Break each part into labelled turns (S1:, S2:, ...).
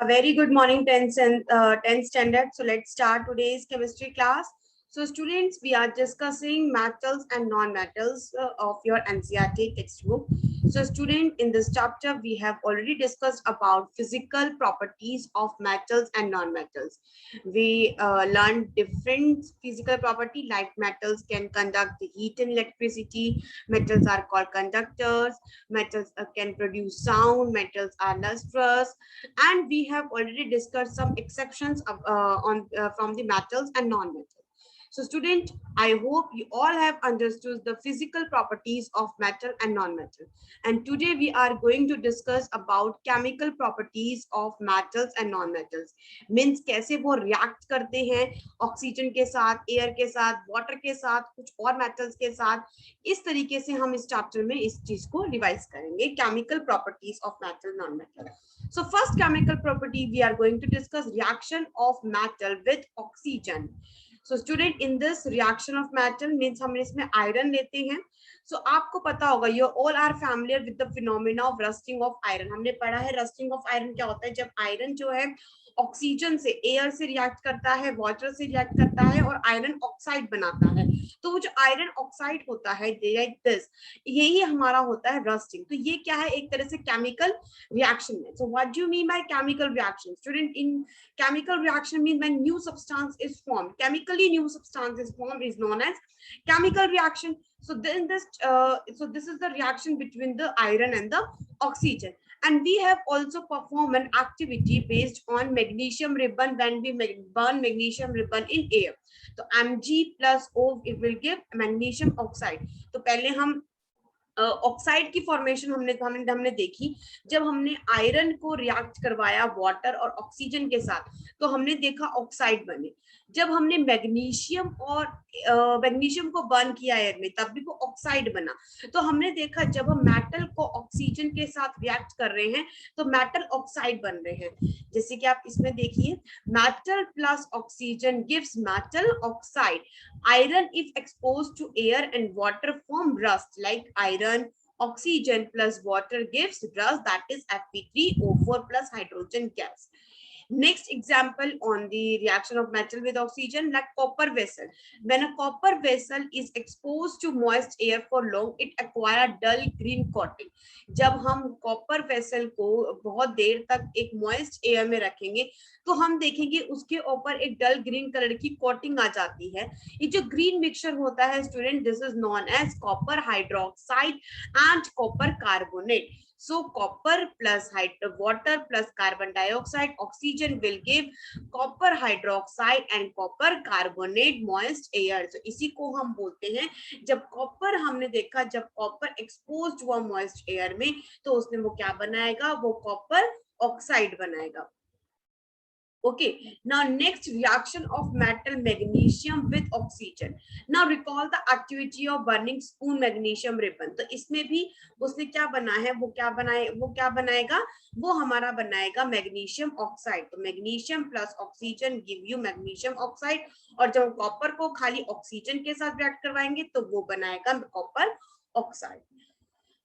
S1: A very good morning, 10th standard. So let's start today's chemistry class. So students, we are discussing metals and non-metals of your NCERT textbook. So student, in this chapter, we have already discussed about physical properties of metals and non-metals. We learned different physical property like metals can conduct the heat and electricity. Metals are called conductors. Metals can produce sound. Metals are lustrous, and we have already discussed some exceptions from the metals and non-metals. So student, I hope you all have understood the physical properties of metal and non-metal. And today we are going to discuss about chemical properties of metals and non-metals. Means कैसे वो react करते हैं oxygen के साथ, air के साथ, water के साथ, कुछ और मेटल्स के साथ. इस तरीके से हम इस चैप्टर में इस चीज को रिवाइज करेंगे, chemical properties of metal non metal. So first chemical property we are going to discuss reaction of metal with oxygen. So student, in this reaction of metal means हम इसमें iron लेते हैं. So आपको पता होगा, you all are familiar with the phenomena of rusting of iron. हमने पढ़ा है rusting of iron क्या होता है. जब आयरन जो है ऑक्सीजन से, एयर से रिएक्ट करता है, वाटर से रिएक्ट करता है और आयरन ऑक्साइड बनाता है. तो वो जो आयरन ऑक्साइड होता है लाइक दिस, यही हमारा होता है रस्टिंग. तो ये क्या है, एक तरह से केमिकल रिएक्शन है. So what do you mean by chemical reaction? Student, in chemical reaction means when new substance is formed, chemically new substance is formed, is known as chemical reaction. So then this is the reaction between the iron and the oxygen. And we have also performed an activity based on magnesium ribbon when we burn magnesium ribbon in air. तो Mg plus O it will give magnesium oxide. तो पहले हम oxide की formation हमने देखी जब हमने iron को रिएक्ट करवाया वाटर और ऑक्सीजन के साथ, तो हमने देखा ऑक्साइड बने. जब हमने मैग्नीशियम को बर्न किया एयर में, तब भी वो ऑक्साइड बना. तो हमने देखा जब हम मेटल को ऑक्सीजन के साथ रिएक्ट कर रहे हैं तो मेटल ऑक्साइड बन रहे हैं. जैसे कि आप इसमें देखिए, metal plus oxygen gives metal oxide. Iron if exposed to air and water form rust, like iron. Oxygen plus water gives rust, that is Fe3O4 plus hydrogen gas. Next example on the reaction of metal with oxygen, like copper vessel. When a copper vessel is exposed to moist air for long, it acquire dull green coating. जब हम copper vessel को बहुत देर तक एक moist air में रखेंगे तो हम देखेंगे उसके ऊपर एक डल ग्रीन कलर की कोटिंग आ जाती है. ये जो ग्रीन मिक्सचर होता है student, this is known as copper hydroxide and copper carbonate. So copper plus water plus carbon dioxide, oxygen will give copper hydroxide and copper carbonate moist air. So इसी को हम बोलते हैं, जब कॉपर हमने देखा, जब कॉपर एक्सपोज्ड हुआ मॉइस्ट एयर में तो उसने वो क्या बनाएगा, वो कॉपर ऑक्साइड बनाएगा. Okay, now next reaction of metal magnesium with oxygen. Now recall the activity of burning spoon magnesium ribbon. तो इसमें भी उसने क्या बना है, वो क्या बनाएगा, वो हमारा बनाएगा मैग्नीशियम ऑक्साइड. तो magnesium plus oxygen give you magnesium oxide. और जब हम कॉपर को खाली ऑक्सीजन के साथ रिएक्ट करवाएंगे तो वो बनाएगा copper oxide.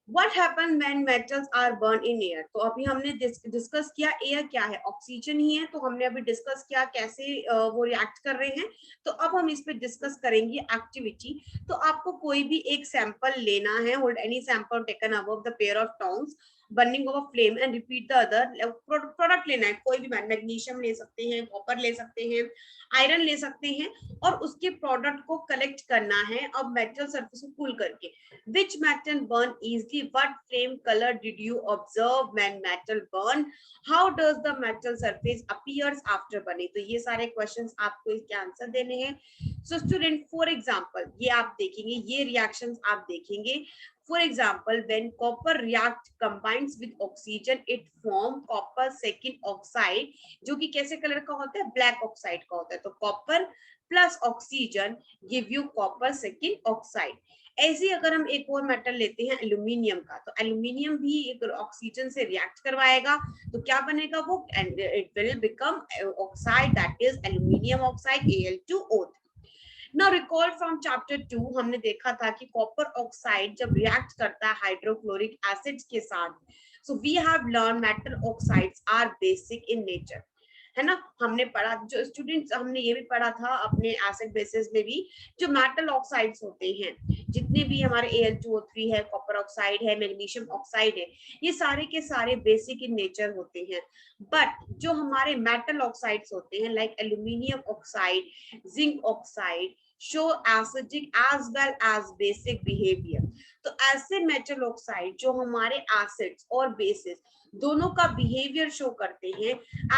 S1: What happens when metals are burned in air? तो अभी हमने डिस्कस किया एयर क्या है, ऑक्सीजन ही है. तो हमने अभी डिस्कस किया कैसे वो रिएक्ट कर रहे हैं. तो अब हम इस पे डिस्कस करेंगे एक्टिविटी. तो आपको कोई भी एक सैंपल लेना है. Hold any sample taken above the pair of tongs, burning of a flame and repeat the other. Product लेना है, कोई भी मैग्नीशियम ले सकते हैं, कॉपर ले सकते हैं, आयरन ले सकते हैं, और उसके प्रोडक्ट को कलेक्ट करना है अब मेटल सरफेस को कूल करके. Which metal burn easily? What flame color did you observe when metal burn? How does the metal surface appears after burning? तो ये सारे questions आपको इसके आंसर देने हैं. So student, for example, ये आप देखेंगे, ये reactions आप देखेंगे. For example, when copper react combines with oxygen, it form copper second oxide, जो कि कैसे कलर का होता है, ब्लैक ऑक्साइड का होता है. तो copper plus oxygen give you copper second oxide. ऐसे अगर हम एक और मेटल लेते हैं एल्यूमिनियम का, तो एल्यूमिनियम भी एक ऑक्सीजन से रिएक्ट करवाएगा तो क्या बनेगा वो, and it will become oxide, that is aluminium oxide Al2O3. Now recall from chapter 2, हमने देखा था कि कॉपर ऑक्साइड जब रिएक्ट करता है हाइड्रोक्लोरिक एसिड के साथ, so we have learn metal oxides are basic in nature, है ना। हमने पढ़ा, जो स्टूडेंट्स हमने ये भी पढ़ा था अपने एसिड बेसिस में भी, जो मेटल ऑक्साइड्स होते हैं जितने भी हमारे Al2O3 है, कॉपर ऑक्साइड है, मैग्नीशियम ऑक्साइड है, ये सारे के सारे बेसिक इन नेचर होते हैं। बट जो हमारे मेटल ऑक्साइड्स होते हैं like aluminium oxide, zinc oxide, show acidic as well as basic behaviour. तो ऐसे मेटल ऑक्साइड जो हमारे एसिड्स और बेसिस दोनों का बिहेवियर शो करते हैं,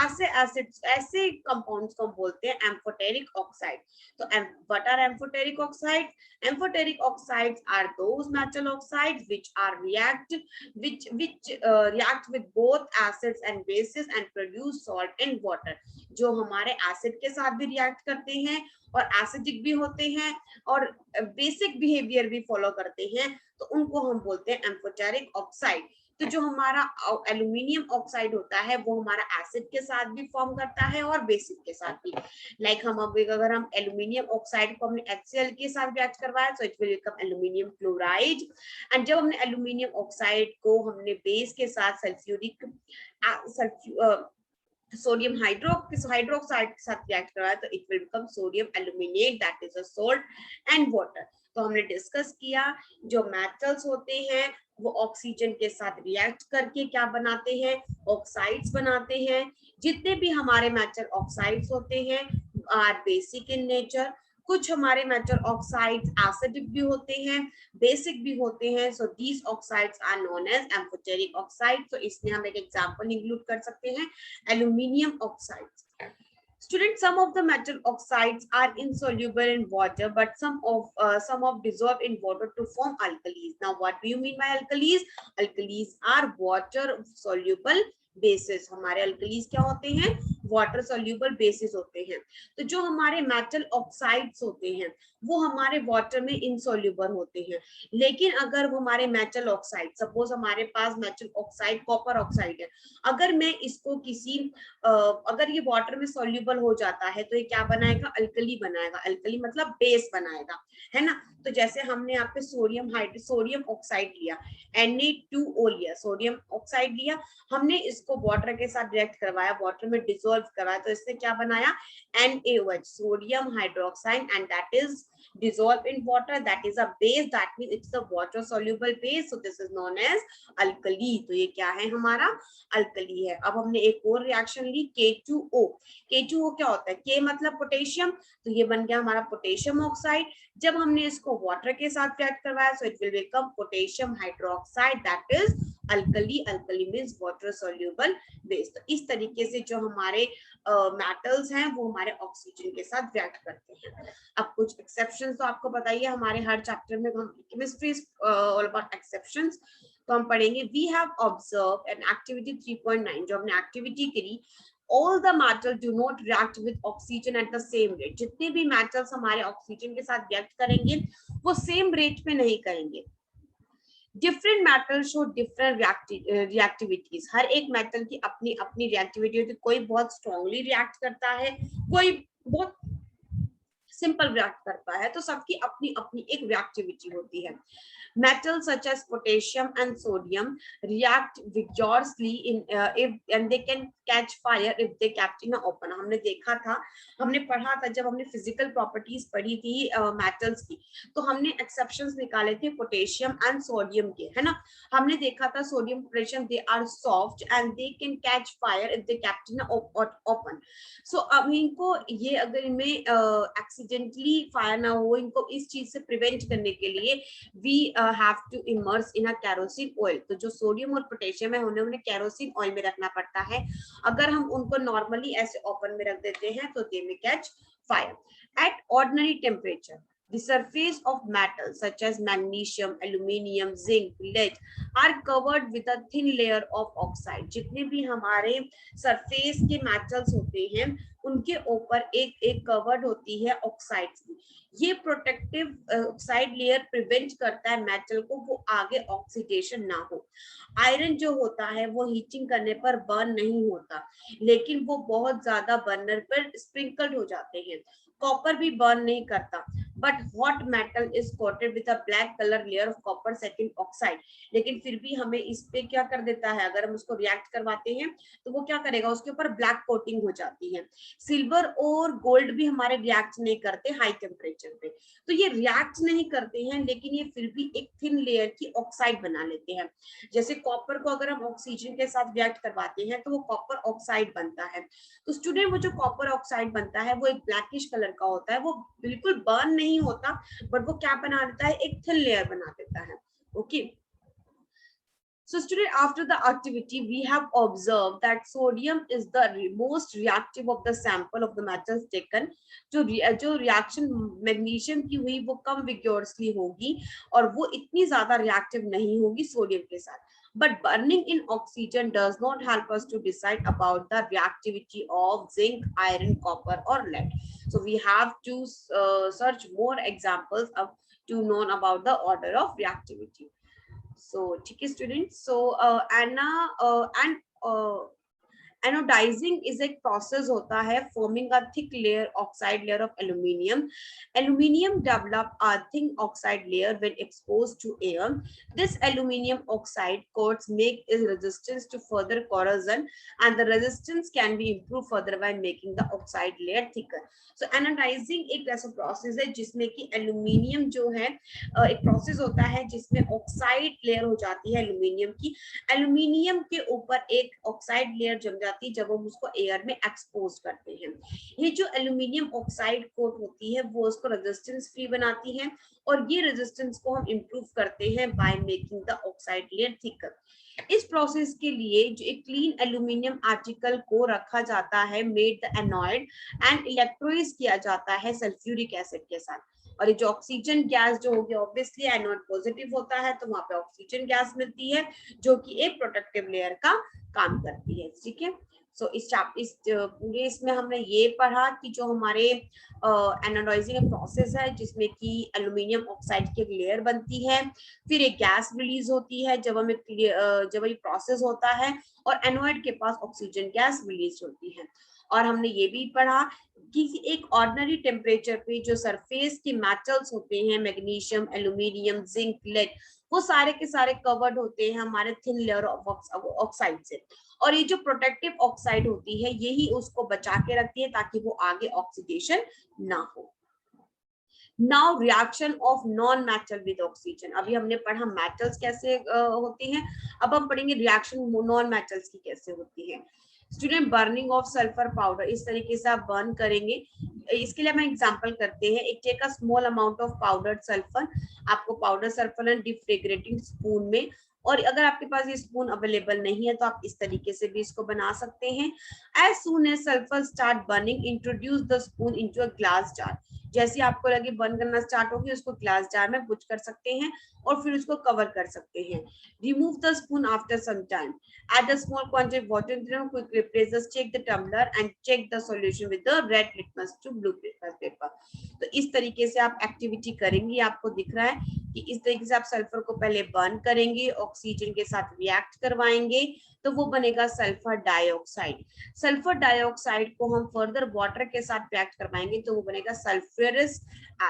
S1: ऐसे एसिड्स, ऐसे कंपाउंड्स को हम बोलते हैं एम्फोटेरिक ऑक्साइड। तो what are amphoteric oxides? Amphoteric oxides are those metal oxides which react with both acids and bases and produce salt and water. जो हमारे एसिड के साथ भी रिएक्ट करते हैं और एसिडिक भी होते हैं और बेसिक बिहेवियर भी फॉलो करते हैं, तो उनको हम बोलते हैं एम्फोटेरिक ऑक्साइड। तो जो हमारा एल्यूमिनियम ऑक्साइड होता है वो हमारा एसिड के साथ भी फॉर्म करता है और बेसिक के साथ भी। लाइक हम अगर हम एल्यूमिनियम ऑक्साइड को हमने HCl के साथ रिएक्ट करवाया तो it will become aluminium chloride. And जब हमने एल्यूमिनियम ऑक्साइड को हमने बेस के साथ सोडियम हाइड्रोक्साइड के साथ रिएक्ट करवाया तो it will become sodium aluminate, that is a salt and water. तो हमने डिस्कस किया जो मेटल्स होते हैं वो ऑक्सीजन के साथ रिएक्ट करके क्या बनाते हैं, ऑक्साइड्स बनाते हैं। जितने भी हमारे मेटल ऑक्साइड्स होते हैं आर बेसिक इन नेचर। कुछ हमारे मेटल ऑक्साइड्स एसिडिक भी होते हैं, बेसिक भी होते हैं। So these oxides are known as amphoteric oxide. तो इसमें हम एक एग्जांपल इंक्लूड कर सकते हैं aluminium oxides. Students, some of the metal oxides are insoluble in water, but some of dissolve in water to form alkalis. Now, what do you mean by alkalis? Alkalis are water soluble bases. हमारे alkalis क्या होते हैं? Water soluble basis होते हैं। तो जो हमारे metal oxides होते हैं वो हमारे वाटर में इनसोल्यूबल होते हैं। लेकिन अगर वो हमारे मेटल ऑक्साइड, सपोज हमारे पास मेटल ऑक्साइड कॉपर ऑक्साइड है, अगर मैं इसको किसी अगर ये वाटर में सोल्यूबल हो जाता है तो ये क्या बनाएगा, अल्कली बनाएगा। अल्कली मतलब बेस बनाएगा, है ना। तो जैसे हमने यहाँ पे सोडियम ऑक्साइड लिया, Na2O लिया, सोडियम ऑक्साइड लिया, हमने इसको वाटर के साथ रिएक्ट करवाया, वाटर में डिसॉल्व करवाया, तो इससे क्या बनाया, NaOH, sodium hydroxide, and that is dissolved in water, that is a base, that means it's a water soluble base, so this is known as alkali। तो ये क्या है, हमारा अल्कली है। अब हमने एक और रिएक्शन ली K2O। K2O क्या होता है, K मतलब पोटेशियम, तो ये बन गया हमारा पोटेशियम ऑक्साइड। जब हमने इसको वाटर के साथ रिएक्ट करवाया so it will become potassium hydroxide, that is alkali. Alkali means water soluble base. तो इस तरीके से जो हमारे मेटल्स हैं वो हमारे ऑक्सीजन के साथ रिएक्ट करते हैं। अब कुछ एक्सेप्शंस तो आपको बताइए, हमारे हर चैप्टर में हम केमिस्ट्री ऑल अबाउट एक्सेप्शंस। तो हम पढ़ेंगे we have observe an activity 3.9, जो हमने एक्टिविटी करी, all the metals do not react with oxygen at the same rate। जितने भी मेटल्स हमारे ऑक्सीजन के साथ रिएक्ट करेंगे वो सेम रेट पे नहीं करेंगे। Different metal show different reactivities. हर एक मेटल की अपनी अपनी रिएक्टिविटी होती है। कोई बहुत स्ट्रांगली रिएक्ट करता है, कोई बहुत सिंपल रिएक्ट करता है, तो सबकी अपनी अपनी एक रिएक्टिविटी होती है। Metals such as potassium and sodium react vigorously and they can catch fire if they kept in open। हमने देखा था, हमने पढ़ा था, जब हमने फिजिकल प्रॉपर्टीज पढ़ी थी मेटल्स की, तो हमने एक्सेप्शंस निकाले थे पोटेशियम एंड सोडियम के, है ना। हमने देखा था sodium potassium they are soft and they can catch fire if they kept in open. So अब इनको ये अगर इनमें एक्सीडेंटली फायर ना हो, इनको इस चीज से प्रिवेंट करने के लिए we have to immerse in a kerosene oil। तो जो सोडियम और पोटेशियम है उन्हें केरोसिन ऑयल में रखना पड़ता है। अगर हम उनको नॉर्मली ऐसे ओपन में रख देते हैं तो they may catch fire at ordinary temperature। The surface of metals such as magnesium, aluminium, zinc, lead are covered with a thin layer of oxide। जितने भी हमारे सरफेस के मेटल्स होते हैं उनके ऊपर एक एक कवर्ड होती है ऑक्साइड्स की। ये प्रोटेक्टिव ऑक्साइड लेयर प्रिवेंट करता है मेटल को वो आगे ऑक्सीडेशन ना हो। आयरन जो होता है वो हीटिंग करने पर बर्न नहीं होता, लेकिन वो बहुत ज्यादा बर्नर पर स्प्रिंकल्ड हो जाते हैं। कॉपर भी बर्न नहीं करता, but hot metal is coated with a black colour layer of copper second oxide. लेकिन फिर भी हमें इस पे क्या कर देता है, अगर हम उसको रिएक्ट करवाते हैं तो वो क्या करेगा, उसके ऊपर ब्लैक कोटिंग हो जाती है। सिल्वर और गोल्ड भी हमारे रिएक्ट नहीं करते हाई टेम्परेचर पे, तो ये रिएक्ट नहीं करते हैं, लेकिन ये फिर भी एक थिन लेयर की ऑक्साइड बना लेते हैं। जैसे कॉपर को अगर हम ऑक्सीजन के साथ रिएक्ट करवाते हैं तो वो कॉपर ऑक्साइड बनता है। तो स्टूडेंट वो जो कॉपर ऑक्साइड बनता है वो एक ब्लैकिश कलर का होता है, वो बिल्कुल बर्न नहीं होता, बट वो क्या बना देता है, एक थिन लेयर बना देता है। Okay, so student, after the activity, we have observed that sodium is the most reactive of the sample of the metals taken. जो reaction magnesium की हुई वो कम vigorously होगी और वो इतनी ज्यादा reactive नहीं होगी सोडियम के साथ. But burning in oxygen does not help us to decide about the reactivity of zinc, iron, copper, or lead. So we have to search more examples of to know about the order of reactivity. So ठीक है students, so anodizing is एक process होता है forming a thick layer oxide layer of aluminium. Aluminium develop a thin oxide layer when exposed to air. This aluminium oxide coats make its resistance to further corrosion, and the resistance can be improved further by making the oxide layer thicker. So anodizing एक ऐसा process है जिसमें कि aluminium जो है एक process होता है जिसमें oxide layer हो जाती है aluminium की. एल्यूमिनियम के ऊपर एक ऑक्साइड लेयर जम जाती है जब हम उसको एयर में एक्सपोज करते हैं. ये जो एल्यूमिनियम ऑक्साइड कोट होती है वो उसको रेजिस्टेंस फ्री बनाती है, और ये रेजिस्टेंस को हम इंप्रूव करते हैं by making the oxide layer thicker. इस प्रोसेस के लिए जो एक क्लीन एल्यूमिनियम आर्टिकल को रखा जाता है made the annoyed and electrolysed किया जाता है सल्फ्यूरिक एसिड के साथ. और ये जो ऑक्सीजन गैस जो होगी ऑब्वियसली एनोड पॉजिटिव होता है तो वहां पे ऑक्सीजन गैस मिलती है जो कि एक प्रोटेक्टिव लेयर का काम करती है. ठीक है, सो इस पूरे इसमें हमने ये पढ़ा कि जो हमारे एनोडाइजिंग प्रोसेस है जिसमें कि एल्यूमिनियम ऑक्साइड की एक लेयर बनती है, फिर एक गैस रिलीज होती है जब हमें जब ये प्रोसेस होता है, और एनोड के पास ऑक्सीजन गैस रिलीज होती है. और हमने ये भी पढ़ा कि एक ऑर्डिनरी टेम्परेचर पे जो सरफेस के मेटल्स होते हैं मैग्नीशियम, एल्यूमिनियम, जिंक, लेड, वो सारे के सारे कवर्ड होते हैं हमारे थिन लेयर ऑफ ऑक्साइड से. और ये जो प्रोटेक्टिव ऑक्साइड होती है यही उसको बचा के रखती है ताकि वो आगे ऑक्सीडेशन ना हो. Now reaction of non metal with oxygen. अभी हमने पढ़ा मेटल्स कैसे होती हैं, अब हम पढ़ेंगे रिएक्शन नॉन मेटल्स की कैसे होती है. Student, burning of sulphur powder, इस तरीके से आप बर्न करेंगे. इसके लिए हम एग्जांपल करते हैं. एक take a small amount of powdered sulphur. आपको पाउडर सल्फर डिफ्रेग्रेटिंग स्पून में, और अगर आपके पास ये स्पून अवेलेबल नहीं है तो आप इस तरीके से भी इसको बना सकते हैं. As soon as sulphur start burning introduce the spoon into a glass jar. जैसे आपको लगे बर्न करना स्टार्ट होगी उसको ग्लास जार में पुट कर सकते हैं और फिर उसको कवर कर सकते हैं. Remove the spoon after some time. Add a small quantity of water into them. Quickly replace the, check the tumbler and check the solution with the red litmus to blue litmus paper. तो इस तरीके से आप activity करेंगे. आपको दिख रहा है कि इस तरीके से आप सल्फर को पहले बर्न करेंगे, ऑक्सीजन के साथ रिएक्ट करवाएंगे तो वो बनेगा सल्फर डाइऑक्साइड. सल्फर डाइऑक्साइड को हम फर्दर वाटर के साथ रिएक्ट करवाएंगे तो वो बनेगा सल्फ्यूरिक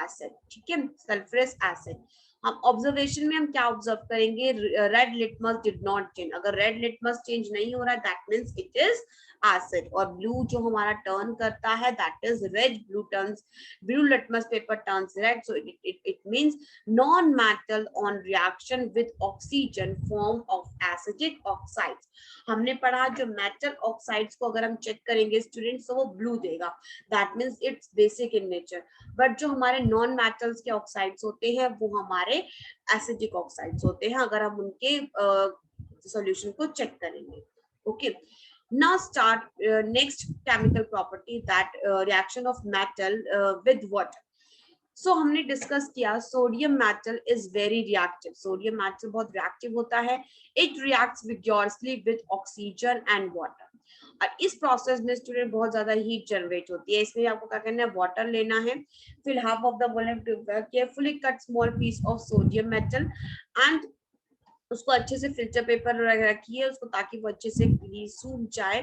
S1: एसिड. ठीक है, सल्फ्यूरिक एसिड. हम ऑब्जर्वेशन में हम क्या ऑब्जर्व करेंगे, red litmus did not change. अगर रेड लिटमस चेंज नहीं हो रहा है that means it is acid. और ब्लू जो हमारा टर्न करता है that is red. Blue litmus paper turns red, so it means non metal on reaction with oxygen form of acidic oxides. हमने पढ़ा जो मेटल ऑक्साइड्स को अगर हम चेक करेंगे स्टूडेंट्स तो वो ब्लू देगा, that means it's basic in nature. But जो हमारे नॉन मेटल्स के ऑक्साइड्स होते हैं वो हमारे एसिडिक ऑक्साइड्स होते हैं अगर हम उनके सॉल्यूशन को चेक करेंगे. Okay, now start next chemical property that reaction of metal with water. So हमने डिस्कस किया sodium metal is very reactive. Sodium metal बहुत रिएक्टिव होता है. It reacts vigorously with oxygen and water. और इस process में student बहुत ज्यादा हीट जनरेट होती है. इसमें आपको क्या करना है, वाटर लेना है, फिर half of the volume to carefully cut small piece of sodium metal and उसको अच्छे से फिल्टर पेपर रखिए उसको ताकि वो अच्छे से सूख जाए।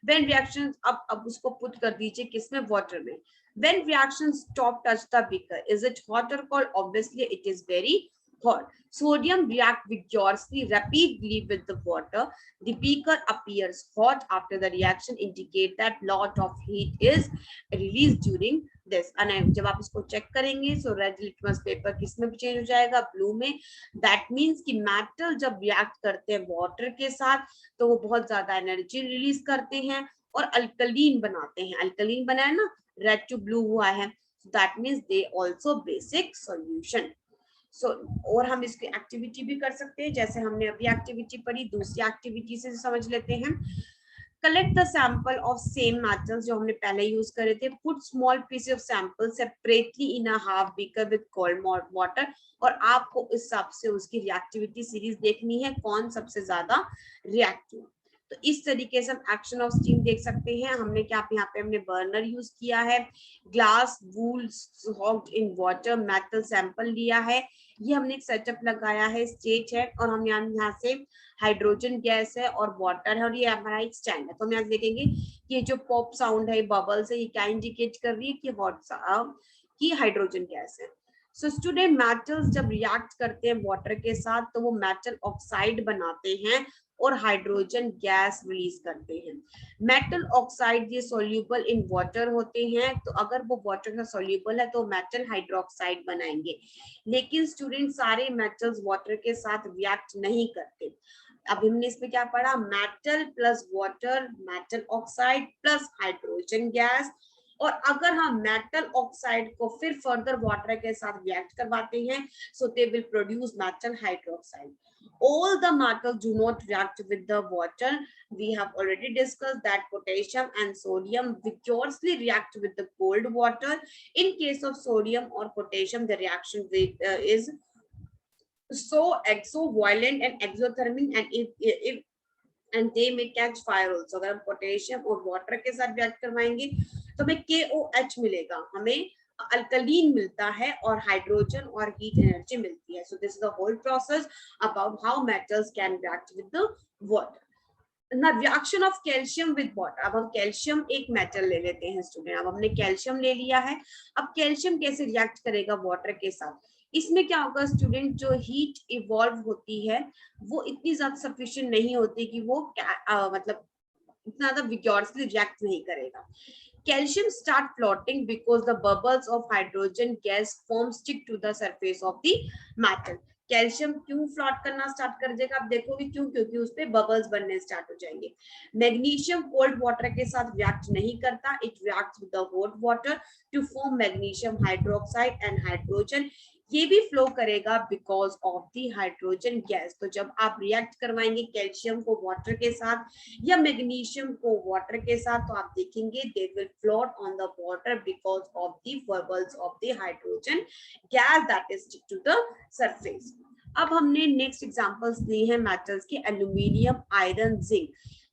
S1: व्हेन रिएक्शन, अब उसको पुट कर दीजिए किसमें, वाटर में। When reaction stop touch the beaker, is it hot और cold? Obviously it is very hot. Sodium react vigorously, rapidly with the water. The beaker appears hot after the reaction, indicate that lot of heat is released during this. And जब आप इसको check करेंगे so red litmus paper किस में change हो जाएगा, blue में। That means कि मेटल जब रिएक्ट करते हैं वाटर के साथ तो वो बहुत ज्यादा एनर्जी रिलीज करते हैं और अल्कलीन बनाते हैं। अल्कलीन बना है ना, रेड टू ब्लू हुआ है, that means they also basic solution. So और हम इसकी एक्टिविटी भी कर सकते हैं, जैसे हमने अभी एक्टिविटी पढ़ी, दूसरी एक्टिविटी से समझ लेते हैं। Collect the sample of same metals, जो हमने पहले यूज करे थे। Put small piece of sample separately in a half beaker with cold water, और आपको इस हिसाब से उसकी रिएक्टिविटी सीरीज देखनी है, कौन सबसे ज्यादा रिएक्टिव। तो इस तरीके से हम एक्शन ऑफ स्टीम देख सकते हैं। हमने क्या यहाँ पे हमने बर्नर यूज किया है, glass wool socked in water, metal sample लिया है, ये हमने एक सेटअप लगाया है, स्टेट है, और हम यहाँ से हाइड्रोजन गैस है और वाटर है, और ये हमारा एक स्टैंड है। तो हम यहाँ देखेंगे कि ये जो पॉप साउंड है, बबल्स है, ये क्या इंडिकेट कर रही है कि हॉट की हाइड्रोजन गैस है। सो स्टूडेंट, मेटल्स जब रिएक्ट करते हैं वाटर के साथ तो वो मेटल ऑक्साइड बनाते हैं और हाइड्रोजन गैस रिलीज करते हैं। मेटल ऑक्साइड ये सोल्यूबल इन वाटर होते हैं, तो अगर वो वाटर में सोल्यूबल है तो मेटल हाइड्रोक्साइड बनाएंगे। लेकिन स्टूडेंट, सारे मेटल्स वाटर के साथ रिएक्ट नहीं करते। अब हमने इसमें क्या पढ़ा, metal plus water, metal oxide plus hydrogen gas. और अगर हम मेटल ऑक्साइड को फिर फर्दर वाटर के साथ रिएक्ट करवाते हैं, so they will produce metal hydroxide. All the metals do not react with the water. We have already discussed that potassium and sodium vigorously react with the cold water. In case of sodium or potassium, the reaction is so exo-violent and exothermic, and if and they may catch fire also. अगर हम potassium और water के साथ react करवाएंगे तो हमें KOH मिलेगा, हमें अल्कलीन मिलता है और हाइड्रोजन और हीट एनर्जी मिलती है। So this is the whole process about how metals can react with the water. ना reaction of calcium with water. अब हम कैल्शियम एक मेटल ले लेते हैं स्टूडेंट, अब हमने कैल्शियम ले लिया है, अब कैल्शियम कैसे रिएक्ट करेगा वाटर के साथ। इसमें क्या होगा स्टूडेंट, जो हीट इवॉल्व होती है वो इतनी ज्यादा सफिशिएंट नहीं होती कि वो मतलब इतना ज्यादा विगोरसली रिएक्ट नहीं करेगा। Calcium start floating because the bubbles of hydrogen gas form stick to the surface of the metal. Calcium क्यों फ्लोट करना स्टार्ट कर देगा, आप देखोगे क्यों, क्योंकि उस पे बबल्स बनने स्टार्ट हो जाएंगे। मैग्नीशियम कोल्ड वाटर के साथ रिएक्ट नहीं करता, it reacts with the hot water to form magnesium hydroxide and hydrogen. ये भी फ्लो करेगा because of the hydrogen gas. तो जब आप रिएक्ट करवाएंगे कैल्शियम को वाटर के साथ या मैग्नीशियम को वाटर के साथ, तो आप देखेंगे they will float on the water because of the bubbles of the hydrogen gas that is stick to the surface. अब हमने नेक्स्ट एग्जांपल्स दी हैं मेटल्स के, एल्यूमिनियम, आयरन, जिंक।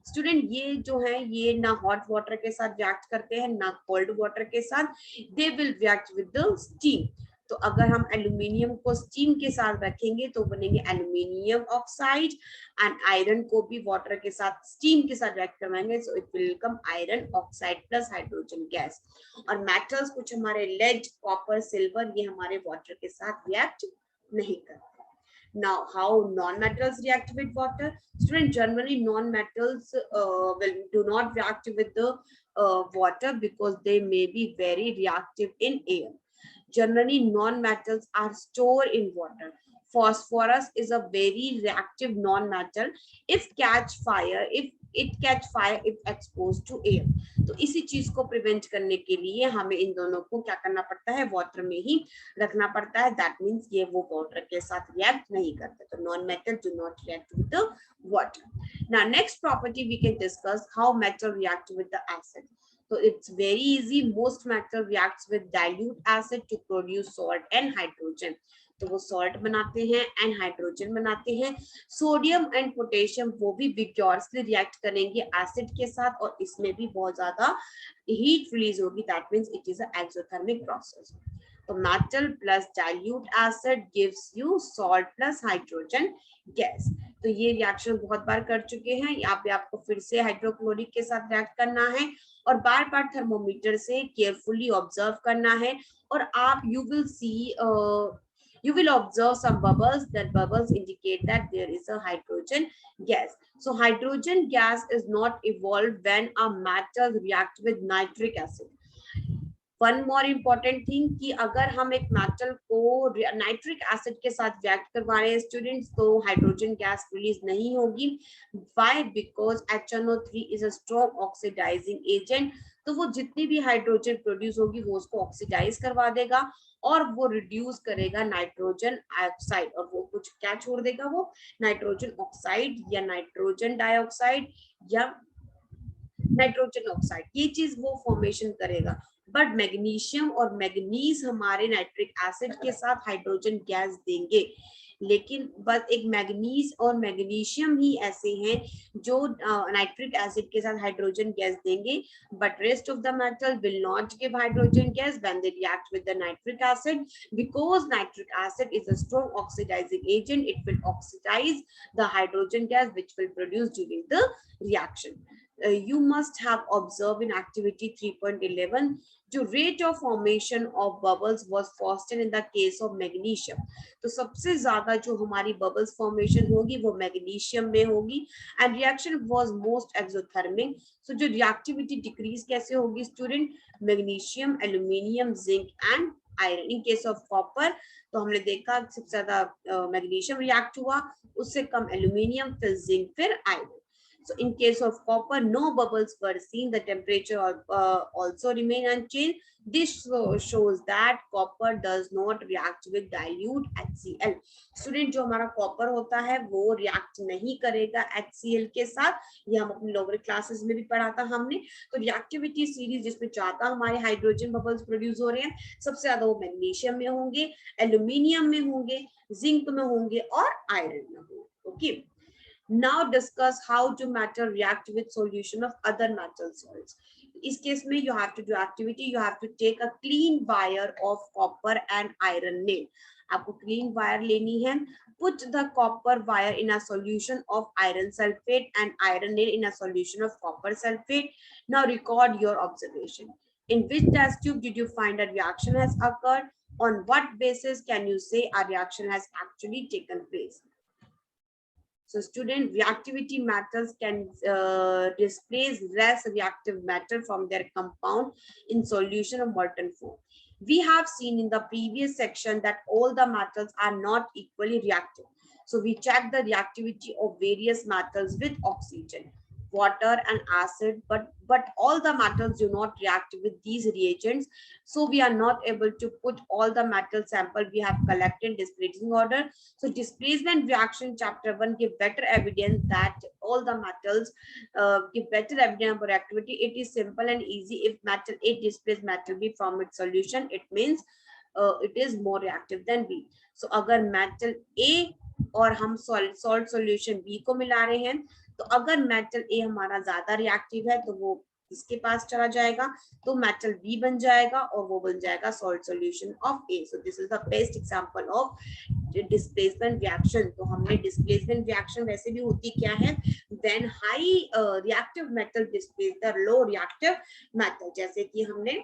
S1: स्टूडेंट, ये जो है ये ना हॉट वाटर के साथ रिएक्ट करते हैं ना कोल्ड वाटर के साथ, they will react with the steam. तो अगर हम एल्यूमिनियम को स्टीम के साथ रखेंगे तो बनेंगे एल्यूमिनियम ऑक्साइड, एंड आयरन को भी वाटर के साथ स्टीम के साथ रिएक्ट करवाएंगे so it will become iron oxide plus hydrogen gas. और मेटल्स कुछ हमारे लेड, कॉपर, सिल्वर, ये हमारे वाटर के साथ रिएक्ट नहीं करते। Now, how non-metals react with water? Student, generally non-metals do not react with the water because they may be very reactive in air. Generally, non-metals are stored in water. Phosphorus is a very reactive non-metal. If it catch fire if exposed to air. तो इसी चीज को prevent करने के लिए हमें इन दोनों को क्या करना पड़ता है, वाटर में ही रखना पड़ता है। दैट मीन्स ये वो वाटर के साथ रिएक्ट नहीं करते। तो non metal do not react with the water. Now next property we can discuss, how metal react with the acid. So it's very easy. Most metal reacts with dilute acid to produce salt and hydrogen. तो वो salt बनाते हैं and hydrogen बनाते हैं। Sodium and potassium वो भी vigorously react करेंगे acid के साथ और इसमें भी बहुत ज्यादा हीट रिलीज होगी। That means it is a exothermic process. तो metal plus dilute acid gives you salt plus hydrogen gas. तो ये रिएक्शन बहुत बार कर चुके हैं, यहाँ पे आपको फिर से हाइड्रोक्लोरिक के साथ रिएक्ट करना है और बार बार थर्मोमीटर से केयरफुली ऑब्जर्व करना है और आप you will observe some bubbles. That bubbles indicate that there is a hydrogen gas. So hydrogen gas is not evolved when a metal react with nitric acid. One more important thing कि अगर हम एक metal को nitric acid के साथ react करवा रहे हैं स्टूडेंट्स, तो हाइड्रोजन गैस रिलीज नहीं होगी। Why? Because HNO3 is a strong oxidising agent. तो वो जितनी भी हाइड्रोजन प्रोड्यूस होगी वो उसको ऑक्सीडाइज करवा देगा और वो रिड्यूस करेगा नाइट्रोजन ऑक्साइड, और वो कुछ क्या छोड़ देगा, वो नाइट्रोजन ऑक्साइड या नाइट्रोजन डाइऑक्साइड या नाइट्रोजन ऑक्साइड, ये चीज वो फॉर्मेशन करेगा। बट मैग्नीशियम और मैग्नीज हमारे नाइट्रिक एसिड के साथ हाइड्रोजन गैस देंगे, लेकिन बस एक मैग्नीज और मैग्नीशियम ही ऐसे हैं जो नाइट्रिक एसिड के साथ हाइड्रोजन गैस देंगे, but rest of the metal will not give hydrogen gas when they react with the nitric acid, because nitric acid is a strong oxidising agent. It will oxidize the hydrogen gas which will produce during the reaction. You must have observed in activity 3.11 जो rate of formation of bubbles was faster in the case of magnesium. तो सबसे ज्यादा जो हमारी bubbles formation होगी वो magnesium में होगी and reaction was most exothermic. So जो reactivity decrease कैसे होगी student? Magnesium, aluminium, zinc and iron. In case of copper तो हमने देखा सबसे ज्यादा magnesium react हुआ, उससे कम aluminium, फिर zinc, फिर iron. So in case of copper, no bubbles were seen. The temperature also remain unchanged. This shows that copper does not react with dilute HCl. Student जो हमारा copper होता है वो react नहीं करेगा HCl के साथ, ये हम अपने lower classes में भी पढ़ा था हमने। तो reactivity series जिसमें ज्यादा हमारे hydrogen bubbles produce हो रहे हैं, सबसे ज्यादा वो magnesium में होंगे, aluminium में होंगे, zinc में होंगे और iron में होंगे. Okay. Now discuss how to metal react with solution of other metal salts. इस केस में you have to do activity, you have to take a clean wire of copper and iron nail. आपको clean wire लेनी है. Put the copper wire in a solution of iron sulfate and iron nail in a solution of copper sulfate. Now record your observation. In which test tube did you find a reaction has occurred? On what basis can you say a reaction has actually taken place? So student, reactivity metals can displace less reactive matter from their compound in solution of molten form. We have seen in the previous section that all the metals are not equally reactive. So we check the reactivity of various metals with oxygen, water and acid, but all the metals do not react with these reagents. So we are not able to put all the metal sample we have collected in displacing order. So displacement reaction chapter 1 give better evidence that all the metals give better evidence for activity. It is simple and easy. If metal A displaces metal B from its solution, it means it is more reactive than B. So अगर metal A और हम salt solution B को मिला रहे हैं, तो अगर metal ए हमारा ज्यादा रिएक्टिव है तो वो इसके पास चला जाएगा, तो मेटल बी बन जाएगा और वो बन जाएगा salt solution of A. So this is the best example of displacement reaction. तो हमने डिस्प्लेसमेंट रिएक्शन वैसे भी होती क्या है, when high reactive metal displace the low reactive metal, जैसे कि हमने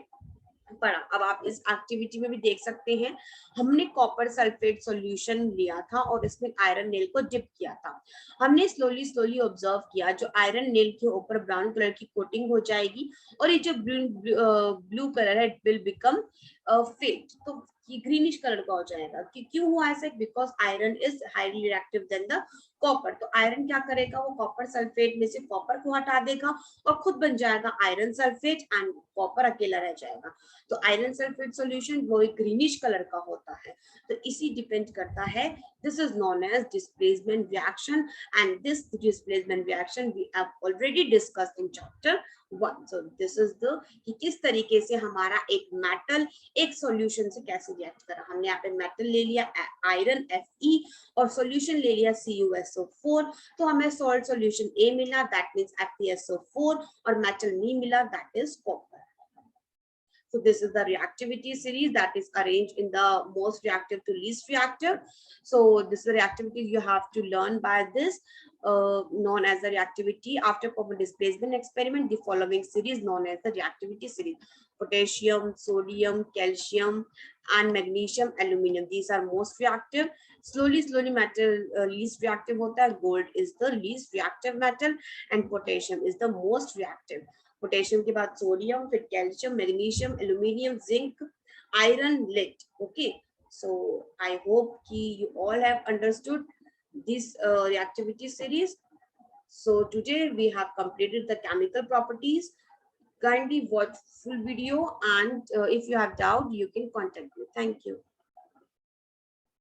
S1: पढ़ा. अब आप इस एक्टिविटी में भी देख सकते हैं, हमने कॉपर सल्फेट सॉल्यूशन लिया था और इसमें आयरन नेल को डिप किया था. हमने स्लोली ऑब्जर्व किया, जो आयरन नेल के ऊपर ब्राउन कलर की कोटिंग हो जाएगी और ये जो ब्लू कलर है इट विल बिकम फेट, तो ये ग्रीनिश कलर का हो जाएगा. क्यों हुआ ऐसे? Because iron is highly reactive than the copper. तो आयरन क्या करेगा, वो कॉपर सल्फेट में से कॉपर को हटा देगा और खुद बन जाएगा आयरन सल्फेट एंड कॉपर अकेला रह जाएगा. तो आयरन सल्फेट सॉल्यूशन वो एक ग्रीनिश कलर का होता है. तो इसी डिपेंड करता है. This is known as displacement reaction and this displacement reaction we have already discussed in chapter 1. So this is the कि किस तरीके से हमारा एक मेटल एक सॉल्यूशन से कैसे रिएक्ट करा. हमने यहाँ पे मेटल ले लिया आयरन Fe और सॉल्यूशन ले लिया CuSO4, तो हमें सॉल्ट सॉल्यूशन A मिला, दैट मींस FeSO4, और मेटल नहीं मिला, that is copper. So this is the reactivity series that is arranged in the most reactive to least reactive. So this is the reactivity you have to learn by this, known as the reactivity. After performing displacement experiment, the following series known as the reactivity series: potassium, sodium, calcium, and magnesium, aluminum. These are most reactive. Slowly metal least reactive hota hai. Gold is the least reactive metal, and potassium is the most reactive. Potassium के बाद sodium, फिर calcium, magnesium, aluminium, zinc, iron, lead. Okay, so I hope ki you all have understood this reactivity series. So today we have completed the chemical properties. Kindly watch full video, and if you have doubt you can contact me. Thank you.